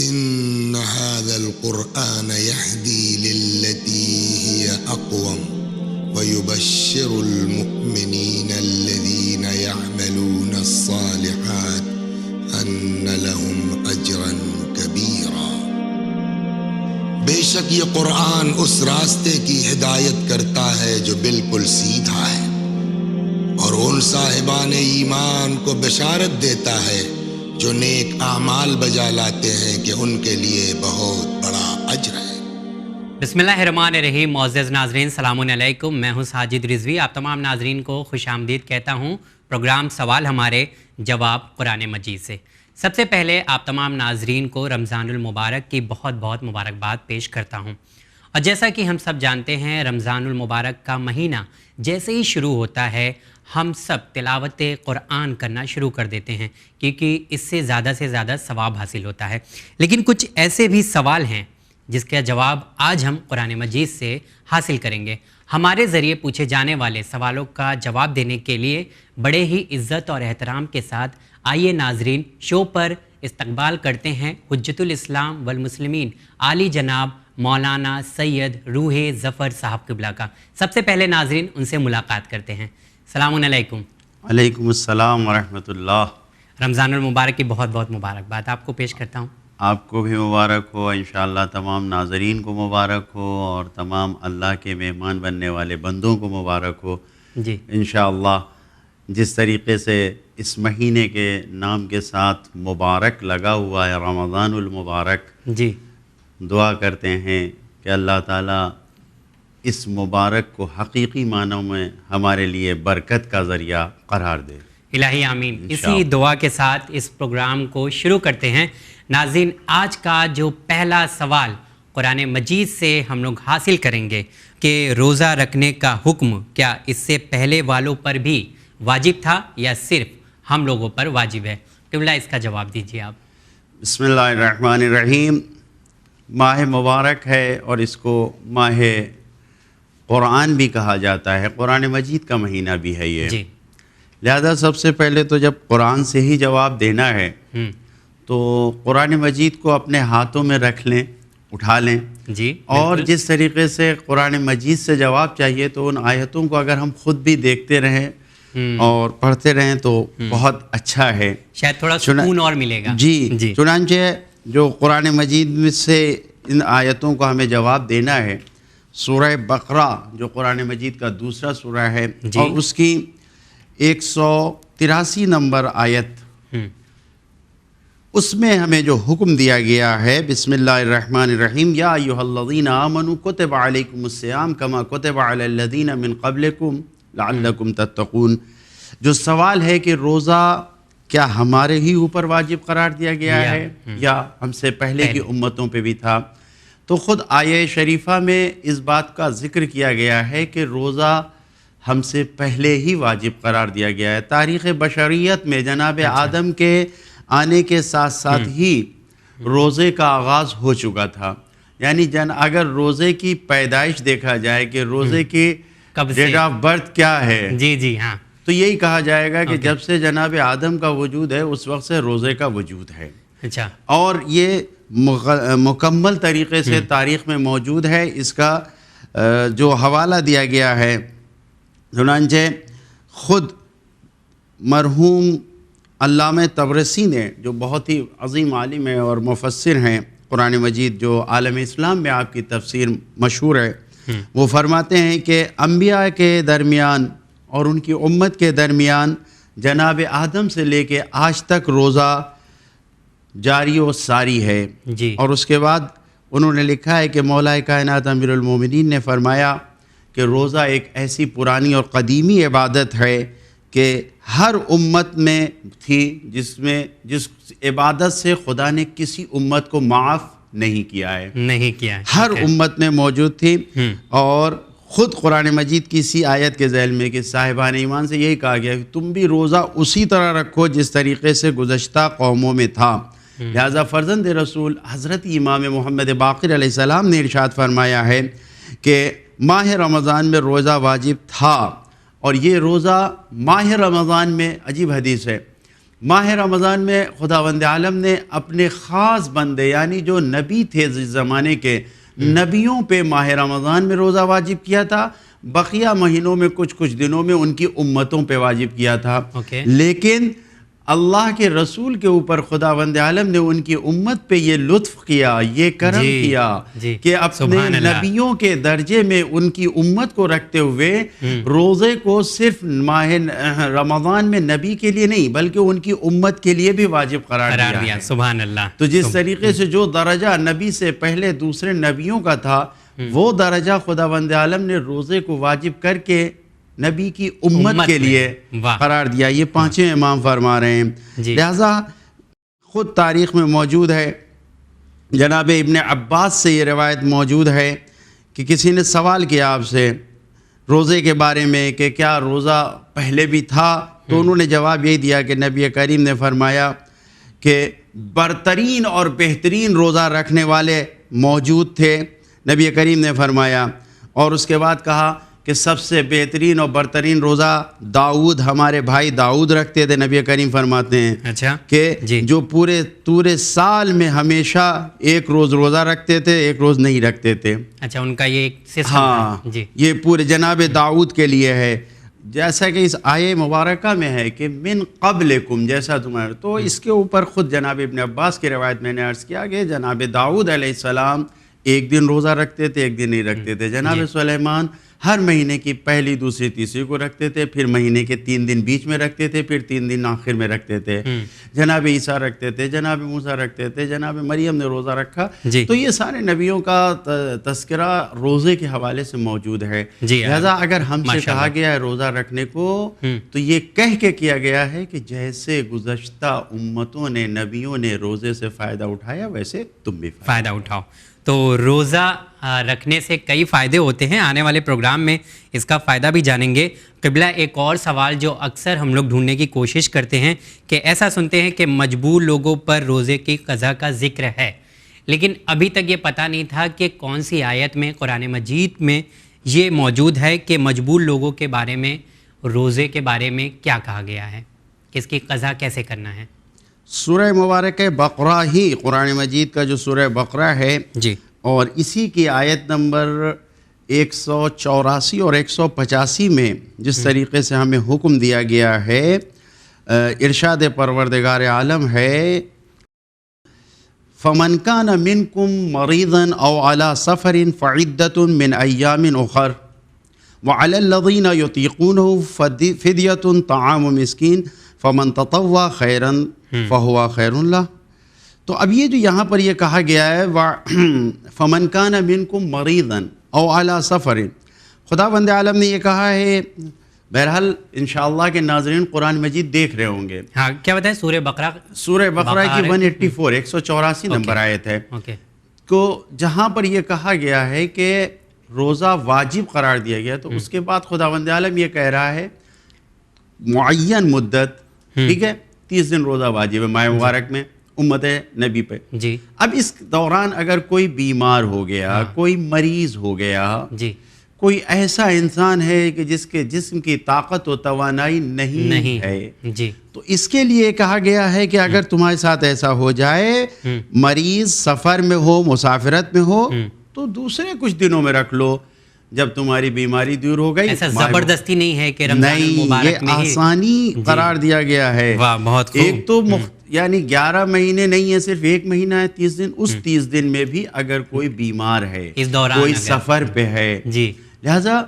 إن هذا القرآن يهدي للتي هي أقوم ويبشر المؤمنين الذين يعملون الصالحات أن لهم أجرا كبيرا۔ بے شک یہ قرآن اس راستے کی ہدایت کرتا ہے جو بالکل سیدھا ہے، اور ان صاحبان ایمان کو بشارت دیتا ہے جو نیک اعمال بجا لاتے ہیں کہ ان کے لیے بہت بڑا اجر ہے۔ بسم اللہ الرحمن الرحیم۔ معزز ناظرین السلام علیکم، میں ہوں ساجد رضوی، آپ تمام ناظرین کو خوش آمدید کہتا ہوں پروگرام سوال ہمارے جواب قرآن مجید سے۔ سب سے پہلے آپ تمام ناظرین کو رمضان المبارک کی بہت بہت مبارکباد پیش کرتا ہوں، اور جیسا کہ ہم سب جانتے ہیں رمضان المبارک کا مہینہ جیسے ہی شروع ہوتا ہے ہم سب تلاوت قرآن کرنا شروع کر دیتے ہیں، کیونکہ اس سے زیادہ ثواب حاصل ہوتا ہے۔ لیکن کچھ ایسے بھی سوال ہیں جس کا جواب آج ہم قرآن مجید سے حاصل کریں گے۔ ہمارے ذریعے پوچھے جانے والے سوالوں کا جواب دینے کے لیے بڑے ہی عزت اور احترام کے ساتھ آئیے ناظرین شو پر استقبال کرتے ہیں حجت الاسلام والمسلمین عالی جناب مولانا سید روح ظفر صاحب قبلہ کا۔ سب سے پہلے ناظرین ان سے ملاقات کرتے ہیں۔ السلام علیکم۔ وعلیکم السلام ورحمۃ اللہ۔ رمضان المبارک کی بہت بہت مبارکباد آپ کو پیش کرتا ہوں۔ آپ کو بھی مبارک ہو، انشاءاللہ تمام ناظرین کو مبارک ہو، اور تمام اللہ کے مہمان بننے والے بندوں کو مبارک ہو جی انشاءاللہ۔ جس طریقے سے اس مہینے کے نام کے ساتھ مبارک لگا ہوا ہے رمضان المبارک، جی دعا کرتے ہیں کہ اللہ تعالیٰ اس مبارک کو حقیقی معنوں میں ہمارے لیے برکت کا ذریعہ قرار دے۔ الہی آمین۔ اسی دعا کے ساتھ اس پروگرام کو شروع کرتے ہیں۔ ناظرین آج کا جو پہلا سوال قرآن مجید سے ہم لوگ حاصل کریں گے کہ روزہ رکھنے کا حکم کیا اس سے پہلے والوں پر بھی واجب تھا یا صرف ہم لوگوں پر واجب ہے؟ قبلہ اس کا جواب دیجیے آپ۔ بسم اللہ الرحمن الرحیم۔ ماہ مبارک ہے اور اس کو ماہ قرآن بھی کہا جاتا ہے، قرآن مجید کا مہینہ بھی ہے یہ جی لہذا سب سے پہلے تو جب قرآن سے ہی جواب دینا ہے تو قرآن مجید کو اپنے ہاتھوں میں رکھ لیں، اٹھا لیں جی اور جس طریقے سے قرآن مجید سے جواب چاہیے تو ان آیتوں کو اگر ہم خود بھی دیکھتے رہیں اور پڑھتے رہیں تو بہت اچھا ہے، شاید تھوڑا سکون اور ملے گا۔ جی چنانچہ جو قرآن مجید سے ان آیتوں کو ہمیں جواب دینا ہے، سورہ بقرہ جو قرآن مجید کا دوسرا سورہ ہے اور اس کی 183 نمبر آیت، اس میں ہمیں جو حکم دیا گیا ہے، بسم اللہ الرحمن الرحیم، یا ایھا الذین آمنوا کتب علیکم الصیام کما کتب علی الذین من قبلکم لعلکم تتقون۔ جو سوال ہے کہ روزہ کیا ہمارے ہی اوپر واجب قرار دیا گیا ہے یا ہم سے پہلے کی امتوں پہ بھی تھا، تو خود آیہ شریفہ میں اس بات کا ذکر کیا گیا ہے کہ روزہ ہم سے پہلے ہی واجب قرار دیا گیا ہے۔ تاریخ بشریت میں جناب آدم کے آنے کے ساتھ ساتھ ہی روزے کا آغاز ہو چکا تھا، یعنی اگر روزے کی پیدائش دیکھا جائے کہ روزے کی ڈیٹ آف برتھ کیا ہے، جی ہاں، تو یہی کہا جائے گا کہ جب سے جناب آدم کا وجود ہے اس وقت سے روزے کا وجود ہے۔ اچھا، اور یہ مکمل طریقے سے تاریخ میں موجود ہے۔ اس کا جو حوالہ دیا گیا ہے، چنانچہ خود مرحوم علامہ طبرسی نے، جو بہت ہی عظیم عالم ہے اور مفسر ہیں قرآن مجید، جو عالم اسلام میں آپ کی تفسیر مشہور ہے، وہ فرماتے ہیں کہ انبیاء کے درمیان اور ان کی امت کے درمیان جناب آدم سے لے کے آج تک روزہ جاری و ساری ہے۔ اور اس کے بعد انہوں نے لکھا ہے کہ مولا کائنات امیر المومنین نے فرمایا کہ روزہ ایک ایسی پرانی اور قدیمی عبادت ہے کہ ہر امت میں تھی، جس عبادت سے خدا نے کسی امت کو معاف نہیں کیا ہے، ہر امت میں موجود تھی۔ اور خود قرآن مجید کی اسی آیت کے ذیل میں کہ صاحبان ایمان سے یہی کہا گیا کہ تم بھی روزہ اسی طرح رکھو جس طریقے سے گزشتہ قوموں میں تھا۔ لہذا فرزند رسول حضرت امام محمد باقر علیہ السلام نے ارشاد فرمایا ہے کہ ماہ رمضان میں روزہ واجب تھا، اور یہ روزہ ماہ رمضان میں عجیب حدیث ہے ماہ رمضان میں خداوند عالم نے اپنے خاص بندے یعنی جو نبی تھے اس زمانے کے نبیوں پہ ماہ رمضان میں روزہ واجب کیا تھا، بقیہ مہینوں میں کچھ دنوں میں ان کی امتوں پہ واجب کیا تھا. لیکن اللہ کے رسول کے اوپر خداوند عالم نے ان کی امت پہ یہ لطف کیا، یہ کرم کیا کہ اپنے نبیوں کے درجے میں ان کی امت کو رکھتے ہوئے روزے کو صرف ماہ رمضان میں نبی کے لیے نہیں بلکہ ان کی امت کے لیے بھی واجب قرار دیا. سبحان اللہ. تو جس طریقے سے جو درجہ نبی سے پہلے دوسرے نبیوں کا تھا، وہ درجہ خداوند عالم نے روزے کو واجب کر کے نبی کی امت کے لیے قرار دیا. یہ پانچیں امام فرما رہے ہیں. لہذا خود تاریخ میں موجود ہے، جناب ابن عباس سے یہ روایت موجود ہے کہ کسی نے سوال کیا آپ سے روزے کے بارے میں کہ کیا روزہ پہلے بھی تھا، تو انہوں نے جواب یہی دیا کہ نبی کریم نے فرمایا کہ برترین اور بہترین روزہ رکھنے والے موجود تھے. نبی کریم نے فرمایا اور اس کے بعد کہا کہ سب سے بہترین اور برترین روزہ داؤد، ہمارے بھائی داؤد رکھتے تھے. نبی کریم فرماتے ہیں کہ جو پورے سال میں ہمیشہ ایک روز روزہ رکھتے تھے، ایک روز نہیں رکھتے تھے. اچھا، ان کا یہ ایک سسٹم. ہاں، یہ پورے جناب داؤد کے لیے ہے. جیسا کہ اس آیے مبارکہ میں ہے کہ من قبلکم، جیسا تمہارے، تو اس کے اوپر خود جناب ابن عباس کی روایت میں نے عرض کیا کہ جناب داؤد علیہ السلام ایک دن روزہ رکھتے تھے، ایک دن نہیں رکھتے تھے. جناب سلیمان ہر مہینے کی پہلی، دوسری، تیسری کو رکھتے تھے، پھر مہینے کے 3 دن بیچ میں رکھتے تھے، پھر 3 دن آخر میں رکھتے تھے. جناب عیسیٰ رکھتے تھے، جناب موسیٰ رکھتے تھے، جناب مریم نے روزہ رکھا. تو یہ سارے نبیوں کا تذکرہ روزے کے حوالے سے موجود ہے. لہذا اگر ہم سے کہا گیا ہے روزہ رکھنے کو، تو یہ کہہ کے کیا گیا ہے کہ جیسے گزشتہ امتوں نے، نبیوں نے روزے سے فائدہ اٹھایا، ویسے تم بھی فائدہ اٹھاؤ. تو روزہ رکھنے سے کئی فائدے ہوتے ہیں. آنے والے پروگرام میں اس کا فائدہ بھی جانیں گے. قبلہ ایک اور سوال جو اکثر ہم لوگ ڈھونڈنے کی کوشش کرتے ہیں کہ ایسا سنتے ہیں کہ مجبور لوگوں پر روزے کی قضا کا ذکر ہے، لیکن ابھی تک یہ پتہ نہیں تھا کہ کون سی آیت میں قرآن مجید میں یہ موجود ہے کہ مجبور لوگوں کے بارے میں روزے کے بارے میں کیا کہا گیا ہے، کہ اس کی قضا کیسے کرنا ہے. سورہ مبارک بقرہ ہی قرآن مجید کا جو سورہ بقرہ ہے، اور اسی کی آیت نمبر 184 اور 185 میں جس طریقے سے ہمیں حکم دیا گیا ہے، ارشاد پروردگار عالم ہے فَمَنْ كَانَ مِنْكُمْ مَرِيضًا أَوْ عَلَى سَفَرٍ فَعِدَّةٌ مِّنْ أَيَّامٍ أُخَرَ وَعَلَى الَّذِينَ يُطِيقُونَهُ فِدْيَةٌ طَعَامُ مِسْكِينٍ فَمَنْ تَطَوَّعَ خَيْرًا فَهُوَ خَيْرٌ لَهُ. تو اب یہ جو یہاں پر یہ کہا گیا ہے فَمَنْ كَانَ مِنْكُمْ مَرِيضًا أَوْ عَلَى سَفَرٍ، خداوند عالم نے یہ کہا ہے. بہرحال انشاءاللہ کے ناظرین قرآن مجید دیکھ رہے ہوں گے. ہاں، کیا بتائیں؟ سورہ بقرہ کی 184 184 نمبر آیت ہے. تو جہاں پر یہ کہا گیا ہے کہ روزہ واجب قرار دیا گیا، تو اس کے بعد خداوند عالم یہ کہہ رہا ہے معین مدت، ٹھیک ہے، 30 دن روزہ واجب ہے ماہ مبارک میں امت نبی پہ. اب اس دوران اگر کوئی بیمار ہو گیا، کوئی مریض ہو گیا، کوئی ایسا انسان ہے کہ جس کے جسم کی طاقت و توانائی نہیں ہے، تو اس کے لیے کہا گیا ہے کہ اگر تمہارے ساتھ ایسا ہو جائے، مریض سفر میں ہو، مسافرت میں ہو، تو دوسرے کچھ دنوں میں رکھ لو جب تمہاری بیماری دور ہو گئی. ایسا زبردستی نہیں ہے کہ رمضان مبارک میں یہ آسانی قرار دیا گیا ہے. ایک تو یعنی 11 مہینے نہیں ہے، صرف 1 مہینہ ہے 30 دن. اس 30 دن میں بھی اگر کوئی بیمار ہے، کوئی سفر پہ ہے، لہذا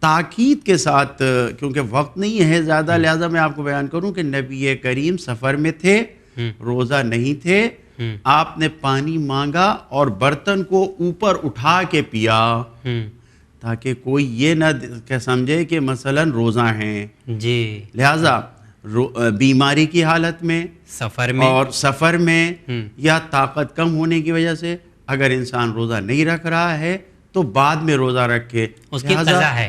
تاکید کے ساتھ، کیونکہ وقت نہیں ہے زیادہ، لہذا میں آپ کو بیان کروں کہ نبی کریم سفر میں تھے، روزہ نہیں تھے. آپ نے پانی مانگا اور برتن کو اوپر اٹھا کے پیا، تاکہ کوئی یہ نہ سمجھے کہ مثلا روزہ ہیں. لہذا بیماری کی حالت میں، سفر میں یا طاقت کم ہونے کی وجہ سے اگر انسان روزہ نہیں رکھ رہا ہے تو بعد میں روزہ رکھے، اس کی قضا ہے.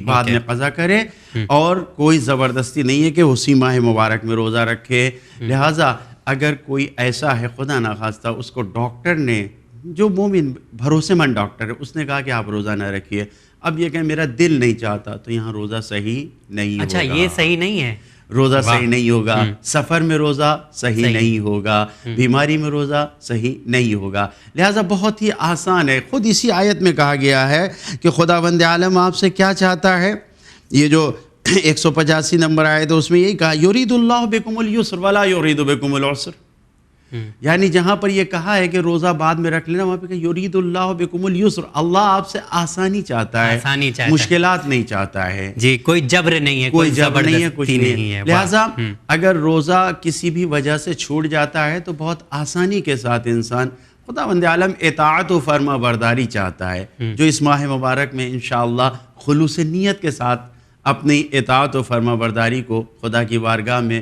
بعد میں قضا کرے، اور کوئی زبردستی نہیں ہے کہ اسی ماہ مبارک میں روزہ رکھے. لہذا اگر کوئی ایسا ہے خدا نخواستہ، اس کو ڈاکٹر نے، جو مومن بھروسے مند ڈاکٹر ہے، اس نے کہا کہ آپ روزہ نہ رکھیے، اب یہ کہ میرا دل نہیں چاہتا، تو یہاں روزہ صحیح نہیں ہوگا. اچھا، یہ صحیح نہیں ہے. روزہ صحیح نہیں ہوگا، سفر میں روزہ صحیح نہیں ہوگا، بیماری میں روزہ صحیح نہیں ہوگا. لہٰذا بہت ہی آسان ہے. خود اسی آیت میں کہا گیا ہے کہ خداوند عالم آپ سے کیا چاہتا ہے. یہ جو 185 نمبر آیت ہے اس میں یہی کہا یرید اللہ بکم اليسر ولا یرید بکم العسر. یعنی جہاں پر یہ کہا ہے کہ روزہ بعد میں رکھ لینا، وہاں پہ کہ یرید اللہ بکم اليسر، اللہ آپ سے آسانی چاہتا ہے، مشکلات نہیں چاہتا ہے. جی، کوئی جبر نہیں ہے، کوئی جبر نہیں ہے، کچھ نہیں ہے. لہٰذا اگر روزہ کسی بھی وجہ سے چھوٹ جاتا ہے تو بہت آسانی کے ساتھ انسان خداوند عالم اطاعت و فرما برداری چاہتا ہے، جو اس ماہ مبارک میں انشاءاللہ خلوص نیت کے ساتھ اپنی اطاعت و فرما برداری کو خدا کی بارگاہ میں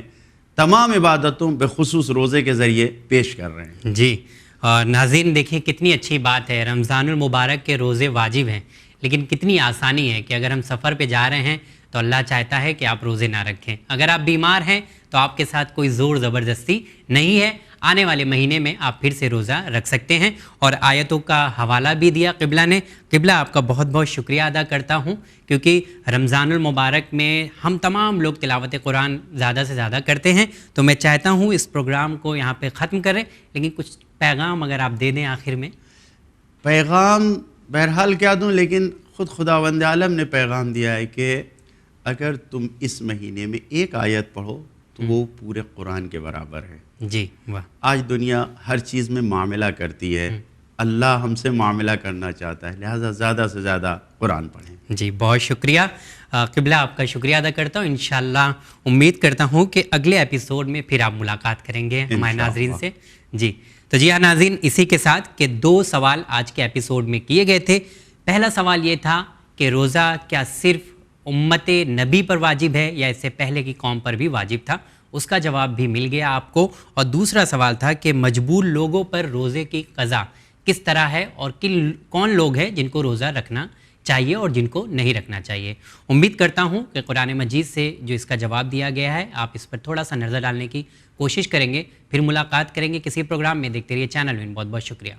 تمام عبادتوں بخصوص روزے کے ذریعے پیش کر رہے ہیں. جی، اور ناظرین دیکھیں کتنی اچھی بات ہے. رمضان المبارک کے روزے واجب ہیں، لیکن کتنی آسانی ہے کہ اگر ہم سفر پہ جا رہے ہیں تو اللہ چاہتا ہے کہ آپ روزے نہ رکھیں. اگر آپ بیمار ہیں تو آپ کے ساتھ کوئی زور زبردستی نہیں ہے. آنے والے مہینے میں آپ پھر سے روزہ رکھ سکتے ہیں. اور آیتوں کا حوالہ بھی دیا قبلہ نے. قبلہ آپ کا بہت بہت شکریہ ادا کرتا ہوں، کیونکہ رمضان المبارک میں ہم تمام لوگ تلاوت قرآن زیادہ سے زیادہ کرتے ہیں. تو میں چاہتا ہوں اس پروگرام کو یہاں پہ ختم کریں، لیکن کچھ پیغام اگر آپ دے دیں آخر میں. پیغام بہرحال کیا دوں، لیکن خود خداوند عالم نے پیغام دیا ہے کہ اگر تم اس مہینے میں ایک آیت پڑھو تو وہ پورے قرآن کے برابر ہے. جی واہ. آج دنیا ہر چیز میں معاملہ کرتی ہے، اللہ ہم سے معاملہ کرنا چاہتا ہے، لہٰذا زیادہ سے زیادہ قرآن پڑھیں. جی بہت شکریہ قبلہ، آپ کا شکریہ ادا کرتا ہوں. انشاءاللہ امید کرتا ہوں کہ اگلے ایپیسوڈ میں پھر آپ ملاقات کریں گے ہمارے ناظرین سے. جی تو جی ہاں ناظرین، اسی کے ساتھ کہ 2 سوال آج کے ایپیسوڈ میں کیے گئے تھے. پہلا سوال یہ تھا کہ روزہ کیا صرف امت نبی پر واجب ہے یا اس سے پہلے کی قوم پر بھی واجب تھا؟ اس کا جواب بھی مل گیا آپ کو. اور دوسرا سوال تھا کہ مجبور لوگوں پر روزے کی قضا کس طرح ہے اور کون لوگ ہیں جن کو روزہ رکھنا چاہیے اور جن کو نہیں رکھنا چاہیے. امید کرتا ہوں کہ قرآن مجید سے جو اس کا جواب دیا گیا ہے آپ اس پر تھوڑا سا نظر ڈالنے کی کوشش کریں گے. پھر ملاقات کریں گے کسی پروگرام میں. دیکھتے رہیے چینل ون. بہت بہت شکریہ.